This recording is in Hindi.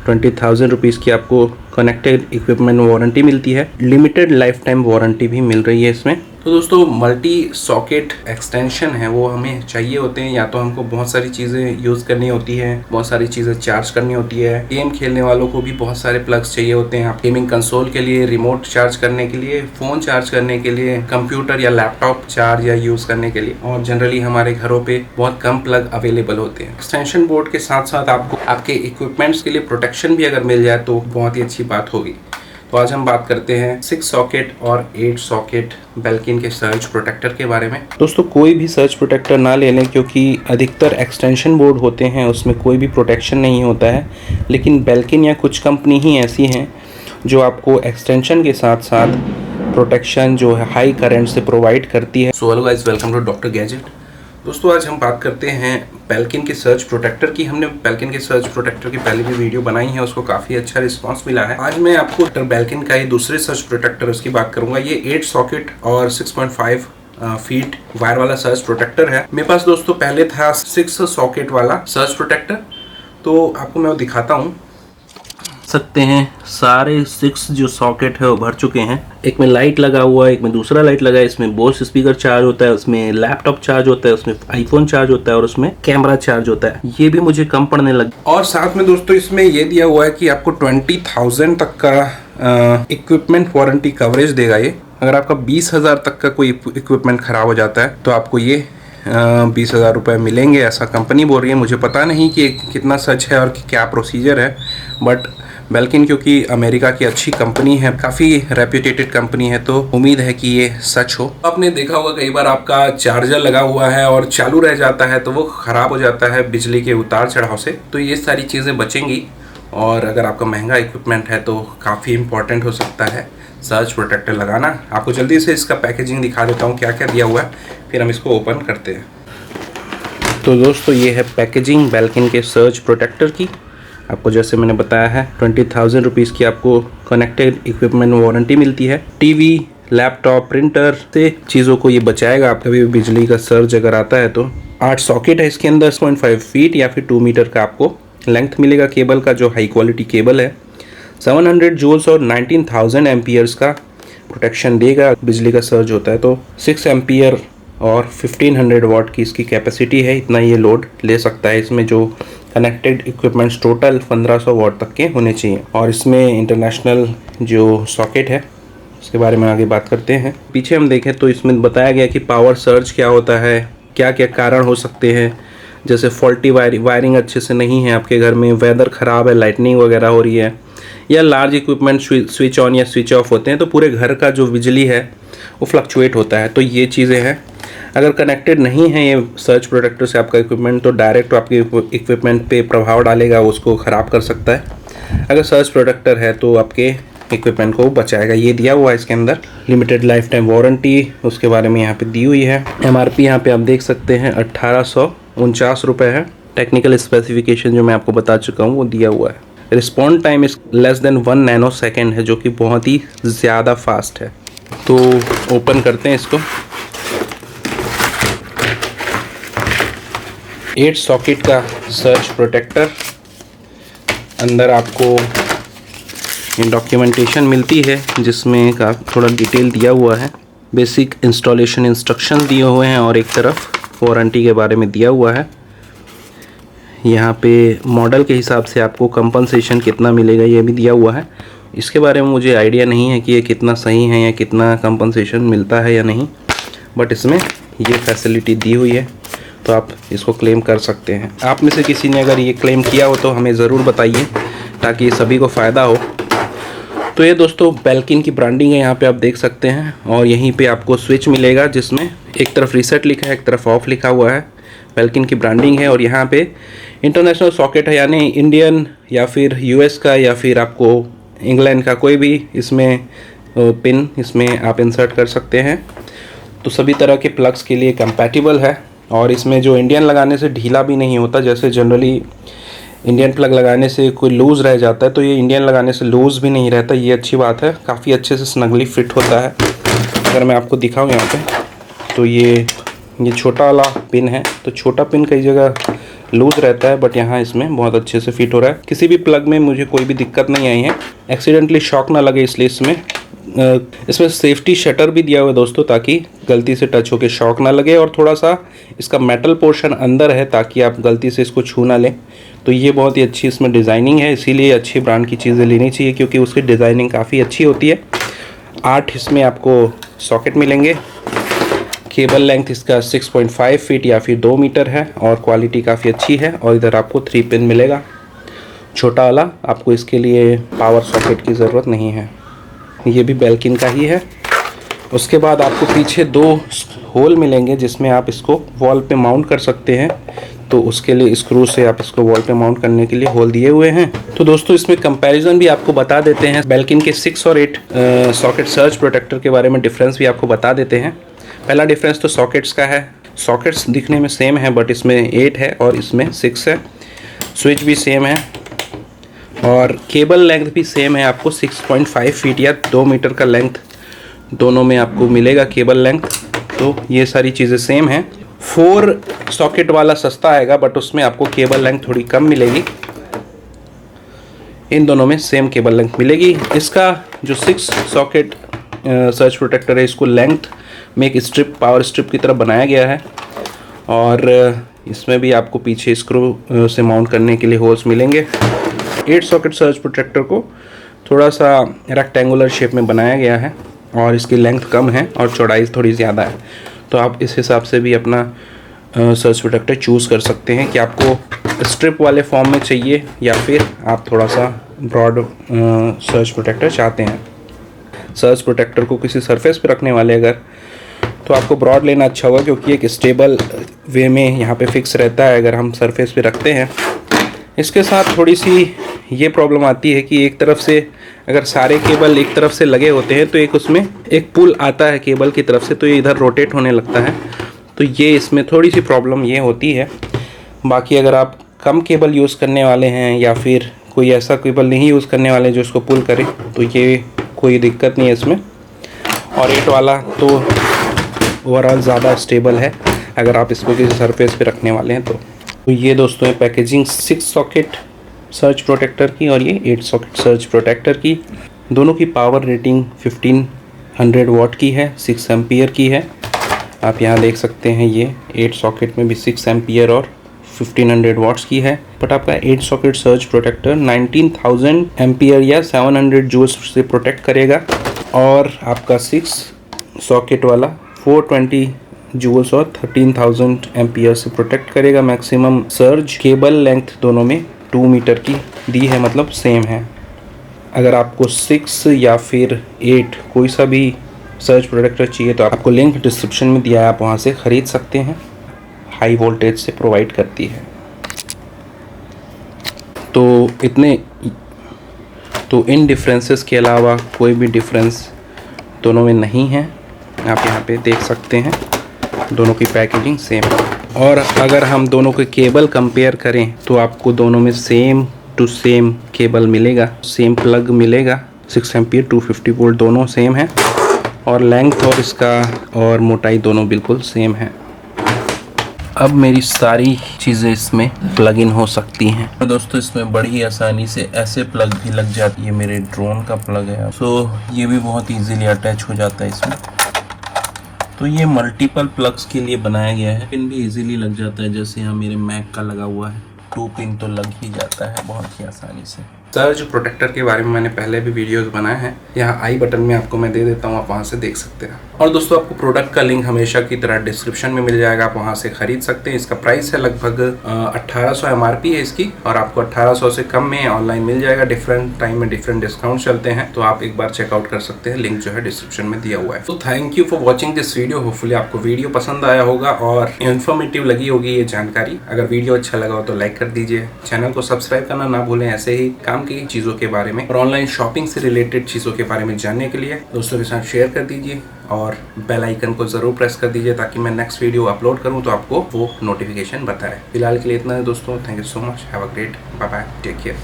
20,000 रुपीज़ की आपको कनेक्टेड इक्विपमेंट वारंटी मिलती है। लिमिटेड लाइफ टाइम वारंटी भी मिल रही है इसमें। तो दोस्तों मल्टी सॉकेट एक्सटेंशन है वो हमें चाहिए होते हैं, या तो हमको बहुत सारी चीज़ें यूज़ करनी होती है, बहुत सारी चीज़ें चार्ज करनी होती है। गेम खेलने वालों को भी बहुत सारे प्लग्स चाहिए होते हैं, गेमिंग कंसोल के लिए, रिमोट चार्ज करने के लिए, फ़ोन चार्ज करने के लिए, कंप्यूटर या लैपटॉप चार्ज या यूज़ करने के लिए। और जनरली हमारे घरों पे बहुत कम प्लग अवेलेबल होते हैं। एक्सटेंशन बोर्ड के साथ साथ आपको आपके इक्विपमेंट्स के लिए प्रोटेक्शन भी अगर मिल जाए तो बहुत ही अच्छी बात होगी। तो आज हम बात करते हैं 6 सॉकेट और 8 सॉकेट बेल्किन के सर्ज प्रोटेक्टर के बारे में। दोस्तों कोई भी सर्ज प्रोटेक्टर ना ले लें, क्योंकि अधिकतर एक्सटेंशन बोर्ड होते हैं उसमें कोई भी प्रोटेक्शन नहीं होता है, लेकिन बेल्किन या कुछ कंपनी ही ऐसी हैं जो आपको एक्सटेंशन के साथ साथ प्रोटेक्शन जो है हाई करंट से प्रोवाइड करती है। So hello guys, welcome to Doctor Gadget. दोस्तों आज हम बात करते हैं बेल्किन के सर्ज प्रोटेक्टर की। हमने बेल्किन के सर्ज प्रोटेक्टर की पहले भी वीडियो बनाई है, उसको काफ़ी अच्छा रिस्पांस मिला है। आज मैं आपको बेल्किन का ये दूसरे सर्ज प्रोटेक्टर उसकी बात करूंगा। ये 8 सॉकेट और 6.5 फीट वायर वाला सर्ज प्रोटेक्टर है। मेरे पास दोस्तों पहले था 6 सॉकेट वाला सर्ज प्रोटेक्टर, तो आपको मैं वो दिखाता हूँ। सकते हैं सारे 6 जो सॉकेट है वो भर चुके हैं। एक में लाइट लगा हुआ है, एक में दूसरा लाइट लगा है, इसमें बोस स्पीकर चार्ज होता है, उसमें लैपटॉप चार्ज होता है, उसमें आईफोन चार्ज होता है और उसमें कैमरा चार्ज होता है। ये भी मुझे कम पड़ने लगा। और साथ में दोस्तों इसमें ये दिया हुआ है कि आपको 20,000 तक का इक्विपमेंट वारंटी कवरेज देगा ये। अगर आपका 20,000 तक का कोई इक्विपमेंट खराब हो जाता है तो आपको ये 20,000 रुपये मिलेंगे, ऐसा कंपनी बोल रही है। मुझे पता नहीं कि कितना सच है और क्या प्रोसीजर है, बट बेल्किन क्योंकि अमेरिका की अच्छी कंपनी है, काफ़ी रेप्यूटेटेड कंपनी है, तो उम्मीद है कि ये सच हो। आपने देखा होगा कई बार आपका चार्जर लगा हुआ है और चालू रह जाता है तो वो ख़राब हो जाता है बिजली के उतार चढ़ाव से, तो ये सारी चीज़ें बचेंगी। और अगर आपका महंगा इक्विपमेंट है तो काफ़ी इंपॉर्टेंट हो सकता है सर्ज प्रोटेक्टर लगाना। आपको जल्दी से इसका पैकेजिंग दिखा देता हूँ क्या क्या दिया हुआ है, फिर हम इसको ओपन करते हैं। तो दोस्तों ये है पैकेजिंग बेल्किन के सर्ज प्रोटेक्टर की। आपको जैसे मैंने बताया है 20,000 रुपीज़ की आपको कनेक्टेड इक्विपमेंट वारंटी मिलती है। टीवी, लैपटॉप, प्रिंटर से चीज़ों को ये बचाएगा। आप कभी बिजली का सर्ज अगर आता है तो 8 सॉकेट है इसके अंदर, 6.5 फीट या फिर 2 मीटर का आपको लेंथ मिलेगा केबल का, जो हाई क्वालिटी केबल है। 700 जूल्स और 19,000 एम्पियर्स का प्रोटेक्शन देगा। बिजली का सर्ज होता है तो 6 एम्पियर और 1500 वाट की इसकी कैपेसिटी है, इतना ये लोड ले सकता है। इसमें जो कनेक्टेड इक्विपमेंट्स टोटल 1500 वाट तक के होने चाहिए। और इसमें इंटरनेशनल जो सॉकेट है उसके बारे में आगे बात करते हैं। पीछे हम देखें तो इसमें बताया गया कि पावर सर्ज क्या होता है, क्या क्या कारण हो सकते हैं, जैसे फॉल्टी वायरिंग अच्छे से नहीं है आपके घर में, वेदर ख़राब है, लाइटनिंग वगैरह हो रही है, या लार्ज इक्विपमेंट स्विच ऑन या स्विच ऑफ होते हैं तो पूरे घर का जो बिजली है वो फ्लक्चुएट होता है। तो ये चीज़ें हैं। अगर कनेक्टेड नहीं है ये सर्ज प्रोटेक्टर से आपका इक्विपमेंट तो डायरेक्ट आपके इक्विपमेंट पे प्रभाव डालेगा, उसको ख़राब कर सकता है। अगर सर्ज प्रोटेक्टर है तो आपके इक्विपमेंट को बचाएगा। ये दिया हुआ है इसके अंदर लिमिटेड लाइफ टाइम वारंटी, उसके बारे में यहाँ पे दी हुई है। MRP यहाँ पे आप देख सकते हैं 1849 रुपये है। टेक्निकल स्पेसिफिकेशन जो मैं आपको बता चुका हूँ वो दिया हुआ है। रिस्पॉन्ड टाइम इस लेस देन 1 नैनो सेकेंड है, जो कि बहुत ही ज़्यादा फास्ट है। तो ओपन करते हैं इसको। 8 सॉकेट का सर्ज प्रोटेक्टर, अंदर आपको डॉक्यूमेंटेशन मिलती है जिसमें का थोड़ा डिटेल दिया हुआ है। बेसिक इंस्टॉलेशन इंस्ट्रक्शन दिए हुए हैं और एक तरफ वारंटी के बारे में दिया हुआ है। यहाँ पे मॉडल के हिसाब से आपको कंपनसेशन कितना मिलेगा ये भी दिया हुआ है। इसके बारे में मुझे आइडिया नहीं है कि ये कितना सही है या कितना कंपनसेशन मिलता है या नहीं, बट इसमें ये फैसिलिटी दी हुई है तो आप इसको क्लेम कर सकते हैं। आप में से किसी ने अगर ये क्लेम किया हो तो हमें ज़रूर बताइए ताकि सभी को फ़ायदा हो। तो ये दोस्तों बेल्किन की ब्रांडिंग है, यहाँ पे आप देख सकते हैं। और यहीं पे आपको स्विच मिलेगा जिसमें एक तरफ रीसेट लिखा है, एक तरफ ऑफ लिखा हुआ है। बेल्किन की ब्रांडिंग है। और यहाँ पे इंटरनेशनल सॉकेट है, यानी इंडियन या फिर US का या फिर आपको इंग्लैंड का कोई भी इसमें पिन इसमें आप इंसर्ट कर सकते हैं। तो सभी तरह के प्लग्स के लिए कंपैटिबल है। और इसमें जो इंडियन लगाने से ढीला भी नहीं होता, जैसे जनरली इंडियन प्लग लगाने से कोई लूज़ रह जाता है, तो ये इंडियन लगाने से लूज़ भी नहीं रहता। ये अच्छी बात है, काफ़ी अच्छे से स्नगली फिट होता है। अगर मैं आपको दिखाऊँ यहाँ पे तो ये छोटा वाला पिन है, तो छोटा पिन कई जगह लूज रहता है, बट यहाँ इसमें बहुत अच्छे से फिट हो रहा है। किसी भी प्लग में मुझे कोई भी दिक्कत नहीं आई है। एक्सीडेंटली शॉक ना लगे इसलिए इसमें सेफ्टी शटर भी दिया हुआ है दोस्तों, ताकि गलती से टच होकर शॉक ना लगे। और थोड़ा सा इसका मेटल पोर्शन अंदर है ताकि आप गलती से इसको छू ना लें। तो ये बहुत ही अच्छी इसमें डिज़ाइनिंग है, इसीलिए अच्छी ब्रांड की चीज़ें लेनी चाहिए क्योंकि उसकी डिज़ाइनिंग काफ़ी अच्छी होती है। 8 इसमें आपको सॉकेट मिलेंगे। केबल लेंथ इसका 6.5 फीट या फिर 2 मीटर है और क्वालिटी काफ़ी अच्छी है। और इधर आपको 3 पिन मिलेगा छोटा वाला, आपको इसके लिए पावर सॉकेट की ज़रूरत नहीं है। ये भी बेल्किन का ही है। उसके बाद आपको पीछे 2 होल मिलेंगे जिसमें आप इसको वॉल पे माउंट कर सकते हैं। तो उसके लिए स्क्रू से आप इसको वॉल पे माउंट करने के लिए होल दिए हुए हैं। तो दोस्तों इसमें कंपैरिजन भी आपको बता देते हैं। बेल्किन के 6 और 8 सॉकेट सर्ज प्रोटेक्टर के बारे में डिफरेंस भी आपको बता देते हैं। पहला डिफरेंस तो सॉकेट्स का है। सॉकेट्स दिखने में सेम है बट इसमें 8 है और इसमें 6 है। स्विच भी सेम है और केबल लेंथ भी सेम है। आपको 6.5 फीट या 2 मीटर का लेंथ दोनों में आपको मिलेगा केबल लेंथ। तो ये सारी चीज़ें सेम हैं। 4 सॉकेट वाला सस्ता आएगा बट उसमें आपको केबल लेंथ थोड़ी कम मिलेगी। इन दोनों में सेम केबल लेंथ मिलेगी। इसका जो 6 सॉकेट सर्ज प्रोटेक्टर है, इसको लेंथ में एक स्ट्रिप, पावर स्ट्रिप की तरह बनाया गया है और इसमें भी आपको पीछे स्क्रू से माउंट करने के लिए होल्स मिलेंगे। 8 सॉकेट सर्ज प्रोटेक्टर को थोड़ा सा रेक्टेंगुलर शेप में बनाया गया है और इसकी लेंथ कम है और चौड़ाई थोड़ी ज़्यादा है। तो आप इस हिसाब से भी अपना सर्ज प्रोटेक्टर चूज़ कर सकते हैं कि आपको स्ट्रिप वाले फॉर्म में चाहिए या फिर आप थोड़ा सा ब्रॉड सर्ज प्रोटेक्टर चाहते हैं। सर्ज प्रोटेक्टर को किसी सरफेस पे रखने वाले अगर, तो आपको ब्रॉड लेना अच्छा होगा क्योंकि एक स्टेबल वे में यहाँ पे फिक्स रहता है अगर हम सरफेस पे रखते हैं। इसके साथ थोड़ी सी ये प्रॉब्लम आती है कि एक तरफ से अगर सारे केबल एक तरफ से लगे होते हैं तो एक उसमें एक पुल आता है केबल की तरफ से, तो ये इधर रोटेट होने लगता है। तो ये इसमें थोड़ी सी प्रॉब्लम ये होती है। बाकी अगर आप कम केबल यूज़ करने वाले हैं या फिर कोई ऐसा केबल नहीं यूज़ करने वाले जो इसको पुल करे, तो ये कोई दिक्कत नहीं है इसमें। और 8 वाला तो ओवरऑल ज़्यादा स्टेबल है अगर आप इसको किसी सरफेस पे रखने वाले हैं। तो ये दोस्तों है पैकेजिंग 6 सॉकेट सर्ज प्रोटेक्टर की और ये 8 सॉकेट सर्ज प्रोटेक्टर की। दोनों की पावर रेटिंग 1500 वाट की है, 6 एम्पियर की है। आप यहाँ देख सकते हैं ये 8 सॉकेट में भी 6 एम्पियर और 1500 वाट्स की है। बट आपका 8 सॉकेट सर्ज प्रोटेक्टर 19000 एम्पियर या 700 जूल्स से प्रोटेक्ट करेगा और आपका 6 सॉकेट वाला 420 जूल्स और 13000 एम्पियर से प्रोटेक्ट करेगा मैक्सिमम सर्ज। केबल लेंथ दोनों में 2 मीटर की दी है, मतलब सेम है। अगर आपको 6 या फिर 8 कोई सा भी सर्ज प्रोटेक्टर चाहिए तो आपको लिंक डिस्क्रिप्शन में दिया है, आप वहाँ से ख़रीद सकते हैं। हाई वोल्टेज से प्रोवाइड करती है। तो इन डिफरेंसेस के अलावा कोई भी डिफरेंस दोनों में नहीं है। आप यहाँ पे देख सकते हैं दोनों की पैकेजिंग सेम है। और अगर हम दोनों के केबल कंपेयर करें तो आपको दोनों में सेम टू सेम केबल मिलेगा, सेम प्लग मिलेगा। 6 एम्पियर 250 वोल्ट दोनों सेम है और लेंथ और इसका और मोटाई दोनों बिल्कुल सेम है। अब मेरी सारी चीज़ें इसमें प्लग इन हो सकती हैं। तो दोस्तों इसमें बड़ी आसानी से ऐसे प्लग भी लग जाती है। मेरे ड्रोन का प्लग है, तो ये भी बहुत इजीली अटैच हो जाता है इसमें। तो ये मल्टीपल प्लग्स के लिए बनाया गया है। पिन भी इजीली लग जाता है, जैसे यहाँ मेरे मैक का लगा हुआ है, 2 पिन तो लग ही जाता है बहुत ही आसानी से। सर्ज प्रोटेक्टर के बारे में मैंने पहले भी वीडियोस बनाए हैं, यहाँ आई बटन में आपको मैं दे देता हूँ, आप वहाँ से देख सकते हैं। और दोस्तों आपको प्रोडक्ट का लिंक हमेशा की तरह डिस्क्रिप्शन में मिल जाएगा, आप वहाँ से खरीद सकते हैं। इसका प्राइस है लगभग 1800 MRP है इसकी, और आपको 1800 से कम में ऑनलाइन मिल जाएगा। डिफरेंट टाइम में डिफरेंट डिस्काउंट चलते हैं, तो आप एक बार चेकआउट कर सकते हैं, लिंक जो है डिस्क्रिप्शन में दिया हुआ है। तो thank you for watching this video. Hopefully आपको वीडियो पसंद आया होगा और इन्फॉर्मेटिव लगी होगी ये जानकारी। अगर वीडियो अच्छा लगा हो तो लाइक कर दीजिए, चैनल को सब्सक्राइब करना ना भूलें ऐसे ही काम की चीज़ों के बारे में और ऑनलाइन शॉपिंग से रिलेटेड चीज़ों के बारे में जानने के लिए दोस्तों के साथ शेयर कर दीजिए और बेल आइकन को ज़रूर प्रेस कर दीजिए ताकि मैं नेक्स्ट वीडियो अपलोड करूं तो आपको वो नोटिफिकेशन बताए। फिलहाल के लिए इतना है दोस्तों, thank you so much, have a great, bye bye, take care.